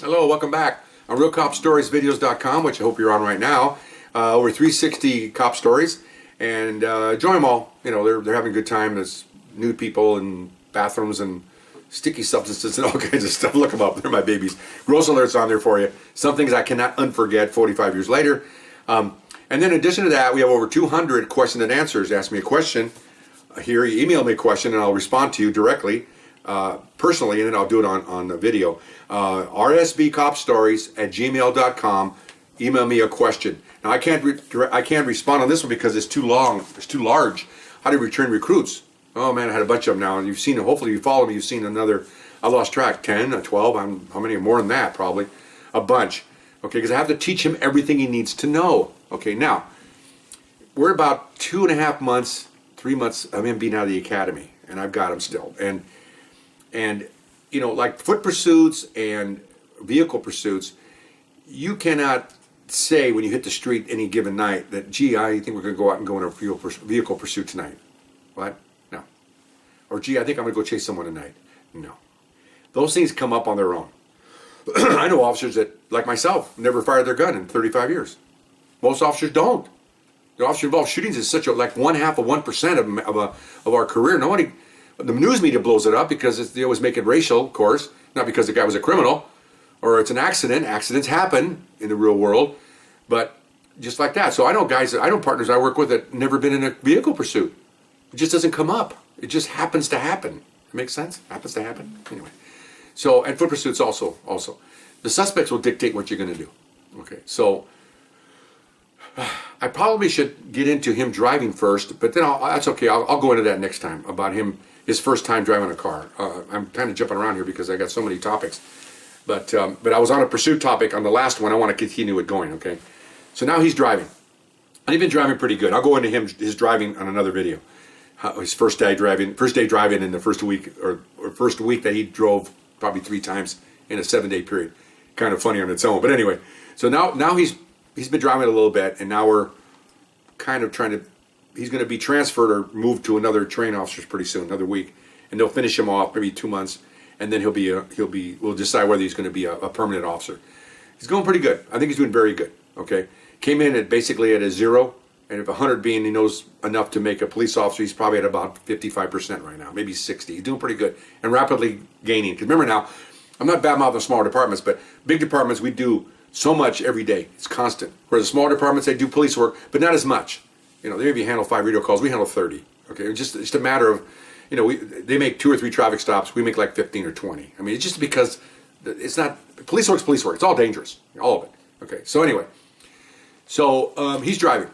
Hello, welcome back on RealCopStoriesVideos.com, which I hope you're on right now. Over 360 cop stories, and enjoy them all. You know, they're having a good time. There's nude people and bathrooms and sticky substances and all kinds of stuff. Look them up. They're my babies. Gross alerts on there for you. Some things I cannot unforget 45 years later. And then in addition to that, we have over 200 question and answers. Ask me a question here. You email me a question and I'll respond to you directly. Personally, and then I'll do it on the video. rsbcopstories@gmail.com. Email me a question. Now I can't respond on this one because it's too long. It's too large. How to return recruits? Oh man, I had a bunch of them now, and you've seen it. Hopefully, you follow me. You've seen another. I lost track. 10, 12. How many more than that? Probably a bunch. Okay, because I have to teach him everything he needs to know. Okay, now we're about 2.5 months, 3 months of him being out of the academy, and I've got him still. And you know, like foot pursuits and vehicle pursuits, you cannot say when you hit the street any given night that, gee, I think we're going to go out and go on a vehicle pursuit tonight. What? No. Or, gee, I think I'm going to go chase someone tonight. No. Those things come up on their own. I know officers that, like myself, never fired their gun in 35 years. Most officers don't. The officer-involved shootings is such a, like 0.5% of our career. Nobody... The news media blows it up because they always make it racial, of course, not because the guy was a criminal or it's an accident. Accidents happen in the real world, but just like that. So I know partners I work with that never been in a vehicle pursuit. It just doesn't come up. It just happens to happen. It makes sense? Happens to happen? Anyway. So, and foot pursuits also. The suspects will dictate what you're going to do. Okay, so I probably should get into him driving first, but then that's okay. I'll go into that next time about his first time driving a car. I'm kind of jumping around here because I got so many topics. But I was on a pursuit topic on the last one. I want to continue it going, okay? So now he's driving. And he's been driving pretty good. I'll go into his driving on another video. His first day driving in the first week, or first week that he drove probably 3 times in a 7-day period. Kind of funny on its own. But anyway, so now he's been driving a little bit, and now we're kind of trying to... He's going to be transferred or moved to another train officers pretty soon, another week, and they'll finish him off maybe 2 months, and then we'll decide whether he's going to be a permanent officer. He's going pretty good. I think he's doing very good. Okay, came in basically at a 0, and if 100 being he knows enough to make a police officer, he's probably at about 55% right now, maybe 60. He's doing pretty good and rapidly gaining. Because remember now, I'm not badmouthing smaller departments, but big departments we do so much every day. It's constant. Whereas the smaller departments they do police work, but not as much. You know, they maybe handle 5 radio calls. We handle 30. Okay, it's just a matter of, you know, they make 2 or 3 traffic stops. We make like 15 or 20. I mean, it's just because it's not police work. It's all dangerous, all of it. Okay, so anyway, he's driving,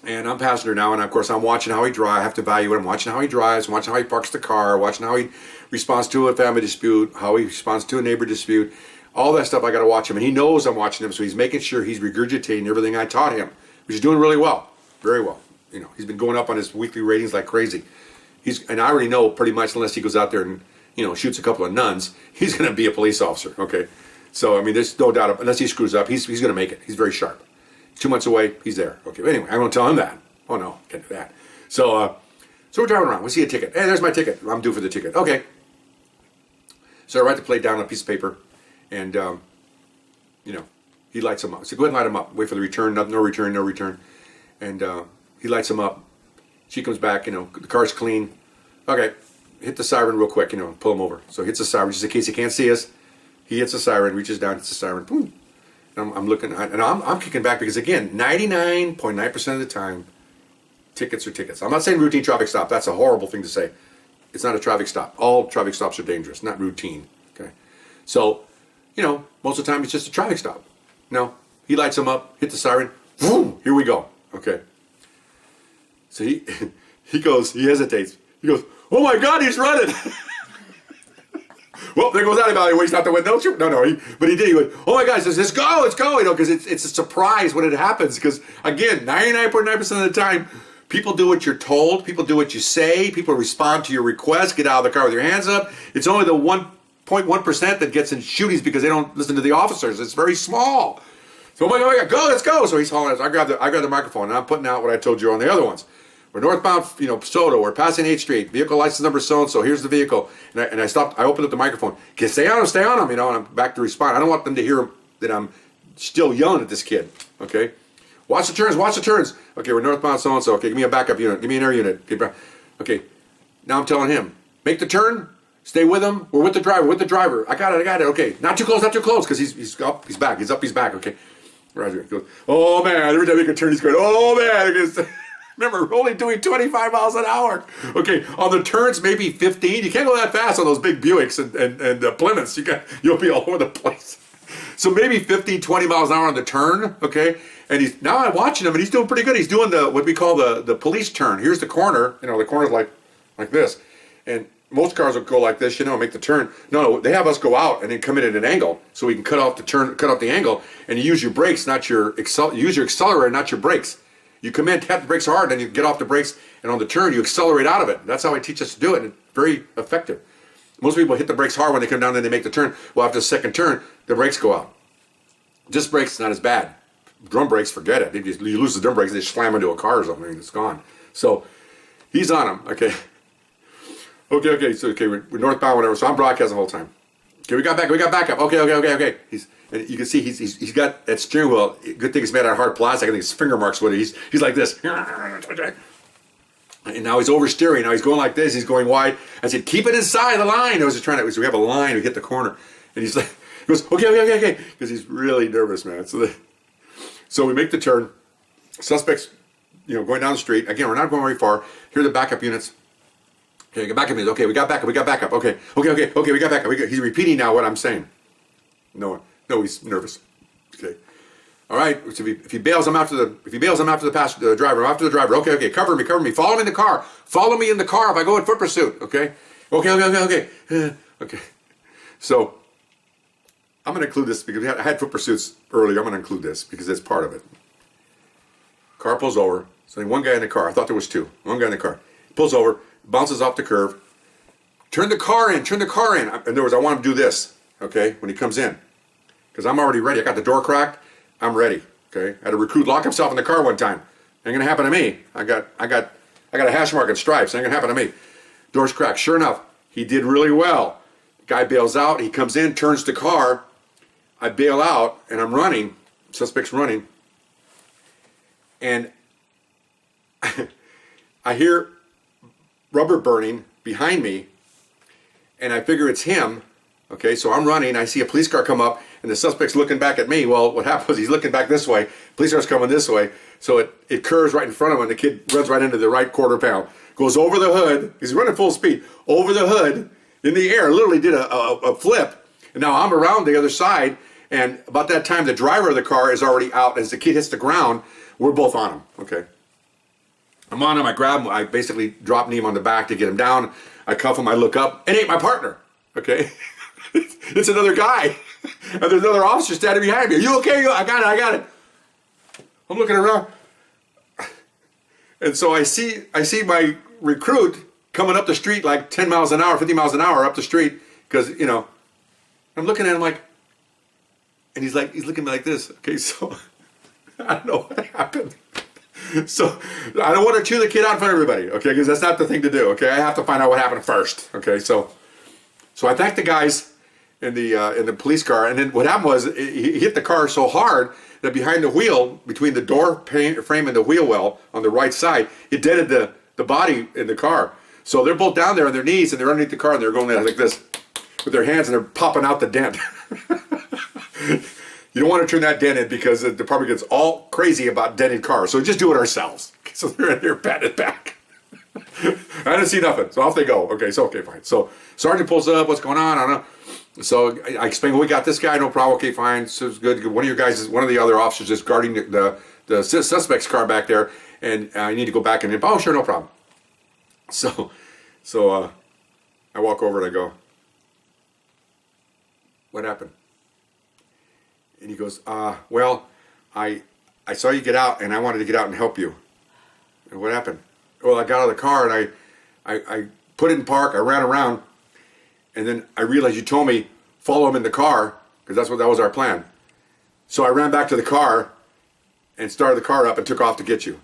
and I'm passenger now, and of course I'm watching how he drives. I have to evaluate him. Watching how he drives, watching how he parks the car, watching how he responds to a family dispute, how he responds to a neighbor dispute. All that stuff I got to watch him, and he knows I'm watching him, so he's making sure he's regurgitating everything I taught him, which is doing really well. Very well. You know, he's been going up on his weekly ratings like crazy. And I already know pretty much, unless he goes out there and, you know, shoots a couple of nuns, he's going to be a police officer. Okay, so I mean, there's no doubt. Unless he screws up, he's going to make it. He's very sharp. 2 months away, he's there. Okay. Anyway, I'm going to tell him that. Oh no, can't do that. So we're driving around. We see a ticket. Hey, there's my ticket. I'm due for the ticket. Okay. So I write the plate down on a piece of paper, and you know, he lights them up. So go ahead and light them up. Wait for the return. No return. And he lights them up. She comes back, you know, the car's clean. Okay, hit the siren real quick, you know, pull him over. So he hits the siren, just in case he can't see us. He hits the siren, reaches down, hits the siren, boom. And I'm looking, and I'm kicking back because, again, 99.9% of the time, tickets are tickets. I'm not saying routine traffic stop. That's a horrible thing to say. It's not a traffic stop. All traffic stops are dangerous, not routine. Okay, so, you know, most of the time it's just a traffic stop. No, he lights them up, hit the siren, boom, here we go. Okay. So he hesitates. He goes, oh my God, he's running. Well, there goes that evaluation out the window. No, but he did. He went, oh my God, he says, let's go, you know, because it's a surprise when it happens. Because again, 99.9% of the time, people do what you're told, people do what you say, people respond to your request, get out of the car with your hands up. It's only the 1.1% that gets in shootings because they don't listen to the officers. It's very small. So, oh my God, go, let's go. So he's hollering. I grab the microphone, and I'm putting out what I told you on the other ones. we're northbound, Soto. We're passing 8th Street. Vehicle license number so-and-so. Here's the vehicle. And I stopped. I opened up the microphone. Okay, stay on him, and I'm back to respond. I don't want them to hear that I'm still yelling at this kid, okay? Watch the turns. Okay, we're northbound so-and-so. Okay, give me a backup unit. Give me an air unit. Okay, now I'm telling him, make the turn. Stay with him. We're with the driver. I got it. Okay, not too close, because he's up, he's back. Goes, oh man, every time he can turn, he's going, oh man. Remember, we're only doing 25 miles an hour. Okay, on the turns, maybe 15. You can't go that fast on those big Buicks and Plymouths. You'll be all over the place. So maybe 15, 20 miles an hour on the turn, okay? And now I'm watching him, and he's doing pretty good. He's doing what we call the police turn. Here's the corner. The corner's like this. And most cars will go like this, make the turn. No, they have us go out and then come in at an angle, so we can cut off the angle, and you use your brakes, you use your accelerator, not your brakes. You come in, tap the brakes hard, then you get off the brakes, and on the turn, you accelerate out of it. That's how I teach us to do it, and it's very effective. Most people hit the brakes hard when they come down, then they make the turn. Well, after the second turn, the brakes go out. Disc brakes, not as bad. Drum brakes, forget it. You lose the drum brakes, and they slam into a car or something, and it's gone. So, he's on them, okay? Okay, so we're northbound, whatever, so I'm broadcasting the whole time. Okay, we got backup. Okay. And you can see he's got that steering wheel. Good thing it's made out of hard plastic. I think his finger marks with it. He's like this. And now he's oversteering. Now he's going like this. He's going wide. I said, keep it inside the line. I was just so we have a line. We hit the corner. And he goes, okay. Because he's really nervous, man. So we make the turn. Suspects, going down the street. Again, we're not going very far. Here are the backup units. Okay, get backup units. Okay, we got backup. Okay, we got backup. He's repeating now what I'm saying. No, he's nervous. Okay. All right. So if he bails, I'm after the driver. I'm after the driver. Okay. Cover me. Follow me in the car. Follow me in the car if I go in foot pursuit. Okay. Okay. So I'm going to include this because I had foot pursuits earlier. I'm going to include this because it's part of it. Car pulls over. So one guy in the car. I thought there was two. One guy in the car. Pulls over, bounces off the curb. Turn the car in. In other words, I want him to do this. Okay, when he comes in, because I'm already ready. I got the door cracked. I'm ready. Okay, I had a recruit lock himself in the car one time. Ain't gonna happen to me. I got a hash mark and stripes. Ain't gonna happen to me. Door's cracked. Sure enough, he did really well. Guy bails out. He comes in, turns the car. I bail out, and I'm running. Suspect's running, and I hear rubber burning behind me, and I figure it's him. Okay, so I'm running, I see a police car come up, and the suspect's looking back at me. Well, what happened was he's looking back this way, police car's coming this way, so it curves right in front of him, and the kid runs right into the right quarter panel. Goes over the hood, he's running full speed, over the hood, in the air, literally did a flip, and now I'm around the other side, and about that time, the driver of the car is already out. As the kid hits the ground, we're both on him, okay? I'm on him, I grab him, I basically drop knee him on the back to get him down, I cuff him, I look up, it ain't my partner, okay? It's another guy, and there's another officer standing behind me. Are you okay? I got it. I'm looking around, and so I see my recruit coming up the street like 10 miles an hour, 50 miles an hour up the street, because I'm looking at him like, and he's looking at me like this. Okay, so I don't know what happened. So I don't want to chew the kid out in front of everybody, okay? Because that's not the thing to do, okay? I have to find out what happened first, okay? So I thanked the guys in the police car, and then what happened was he hit the car so hard that behind the wheel, between the door frame and the wheel well on the right side, it dented the body in the car. So they're both down there on their knees, and they're underneath the car, and they're going like this with their hands, and they're popping out the dent. You don't want to turn that dent in because the department gets all crazy about dented cars. So just do it ourselves. So they're in there patting it back. I didn't see nothing. So off they go. Okay, fine. So sergeant pulls up. What's going on? I don't know. So I explain, well, we got this guy. No problem. Okay, fine. So it's good. One of the other officers is guarding the suspect's car back there. And I need to go back and, oh, sure, no problem. So I walk over and I go, what happened? And he goes, well, I saw you get out, and I wanted to get out and help you. And what happened? Well, I got out of the car, and I put it in park, I ran around, and then I realized you told me, follow him in the car, because that was our plan. So I ran back to the car, and started the car up, and took off to get you.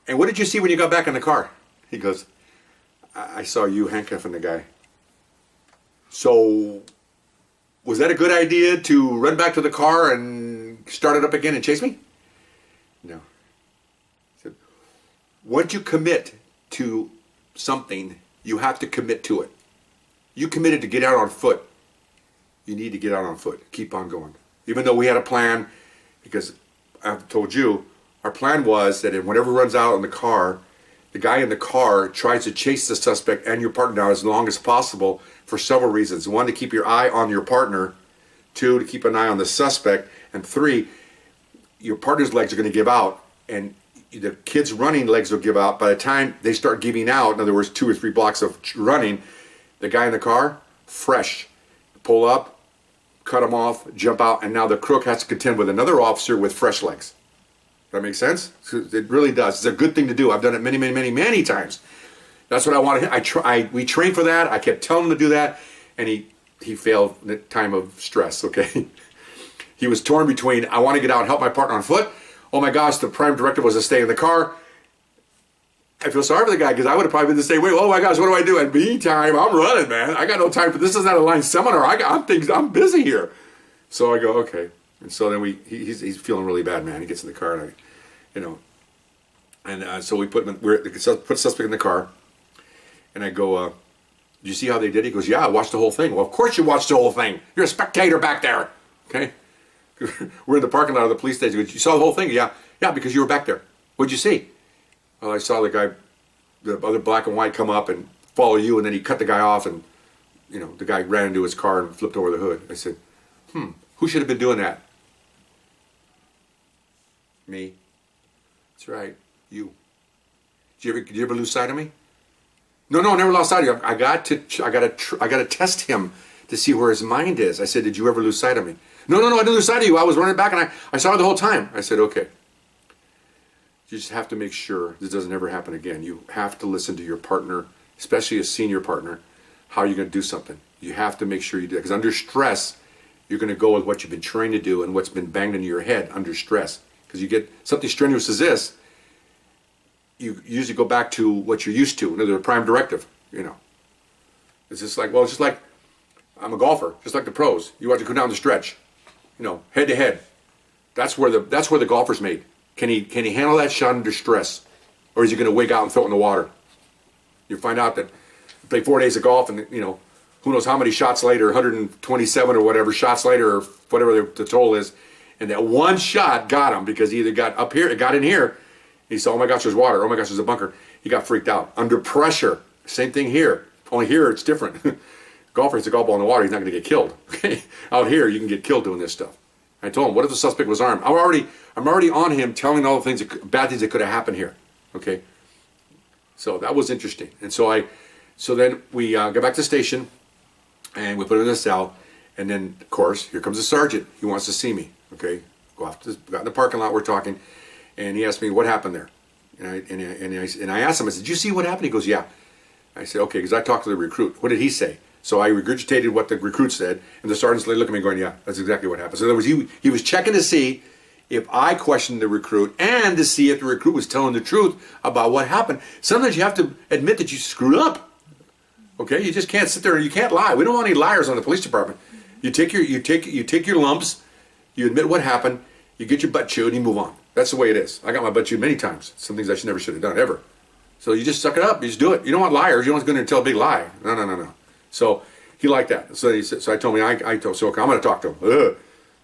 And what did you see when you got back in the car? He goes, I saw you handcuffing the guy. So, was that a good idea to run back to the car and start it up again and chase me? No. He said, once you commit to something, you have to commit to it. You committed to get out on foot. You need to get out on foot. Keep on going. Even though we had a plan, because I've told you, our plan was that if whenever runs out in the car, the guy in the car tries to chase the suspect and your partner down as long as possible for several reasons. One, to keep your eye on your partner. Two, to keep an eye on the suspect. And three, your partner's legs are going to give out, and the kid's running legs will give out. By the time they start giving out, in other words, 2 or 3 blocks of running, the guy in the car, fresh. Pull up, cut him off, jump out, and now the crook has to contend with another officer with fresh legs. That makes sense? It really does. It's a good thing to do. I've done it many, many, many, many times. That's what I wanted. We trained for that. I kept telling him to do that, and he failed in the time of stress, okay? He was torn between, I want to get out and help my partner on foot. Oh my gosh, the prime directive was to stay in the car. I feel sorry for the guy because I would have probably been the same way. Oh my gosh, what do I do? And meantime, I'm running, man. I got no time for this. This is not a line seminar. I'm busy here. So I go, okay. And so then he's feeling really bad, man. He gets in the car, and so we put the suspect in the car, and I go, did you see how they did it? He goes, yeah, I watched the whole thing. Well, of course you watched the whole thing. You're a spectator back there, okay? We're in the parking lot of the police station. He goes, you saw the whole thing? Yeah, because you were back there. What'd you see? Well, I saw the other black and white come up and follow you, and then he cut the guy off, and the guy ran into his car and flipped over the hood. I said, who should have been doing that? Me. That's right, you. Did you ever lose sight of me? No, I never lost sight of you. I got to test him to see where his mind is. I said, did you ever lose sight of me? No, I didn't lose sight of you. I was running back and I saw it the whole time. I said, okay. You just have to make sure this doesn't ever happen again. You have to listen to your partner, especially a senior partner, how you're going to do something. You have to make sure you do it. Because under stress, you're going to go with what you've been trained to do and what's been banged into your head under stress. Because you get something strenuous as this, you usually go back to what you're used to, another prime directive, It's just like, I'm a golfer, just like the pros. You want to go down the stretch, head to head. That's where the golfer's made. Can he handle that shot under stress? Or is he going to wig out and throw it in the water? You find out that you play 4 days of golf and, who knows how many shots later, 127 or whatever shots later, or whatever the total is, and that one shot got him because he either got up here, it got in here, he said, oh my gosh, there's water, oh my gosh, there's a bunker. He got freaked out. Under pressure, same thing here. Only here it's different. Golfer hits a golf ball in the water, he's not going to get killed. Okay? Out here, you can get killed doing this stuff. I told him, what if the suspect was armed? I'm already on him telling all the bad things that could have happened here. Okay? So that was interesting. And so then we got back to the station, and we put him in the cell, and then, of course, here comes the sergeant. He wants to see me. Okay? Got in the parking lot, we're talking, and he asked me, what happened there? And I asked him, I said, did you see what happened? He goes, yeah. I said, okay, because I talked to the recruit. What did he say? So I regurgitated what the recruit said, and the sergeant's looking at me going, yeah, that's exactly what happened. So in other words, he was checking to see if I questioned the recruit and to see if the recruit was telling the truth about what happened. Sometimes you have to admit that you screwed up. Okay, you just can't sit there and you can't lie. We don't want any liars on the police department. You take your lumps, you admit what happened, you get your butt chewed, and you move on. That's the way it is. I got my butt chewed many times. Some things I never should have done ever. So you just suck it up. You just do it. You don't want liars. You don't want to go in there and tell a big lie. No. So he liked that. So I told me, okay, I'm going to talk to him. Ugh.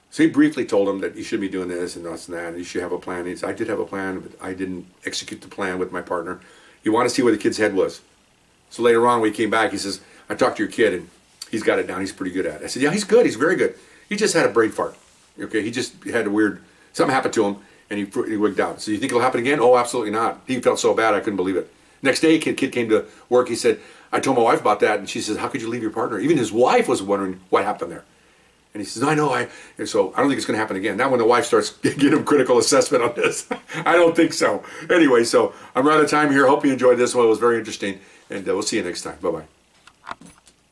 So he briefly told him that you should be doing this and this and that, and you should have a plan. He said, I did have a plan, but I didn't execute the plan with my partner. You want to see where the kid's head was. So later on, when he came back, he says, I talked to your kid, and he's got it down. He's pretty good at it. I said, yeah, he's good. He's very good. He just had a brain fart. Okay, he just had something happened to him, and he wigged out. So you think it'll happen again? Oh, absolutely not. He felt so bad, I couldn't believe it. Next day, kid came to work. He said, I told my wife about that, and she says, how could you leave your partner? Even his wife was wondering what happened there. And he says, no, I know. And so I don't think it's going to happen again. Now when the wife starts giving him critical assessment on this, I don't think so. Anyway, so I'm out of time here. Hope you enjoyed this one. It was very interesting. And we'll see you next time. Bye-bye.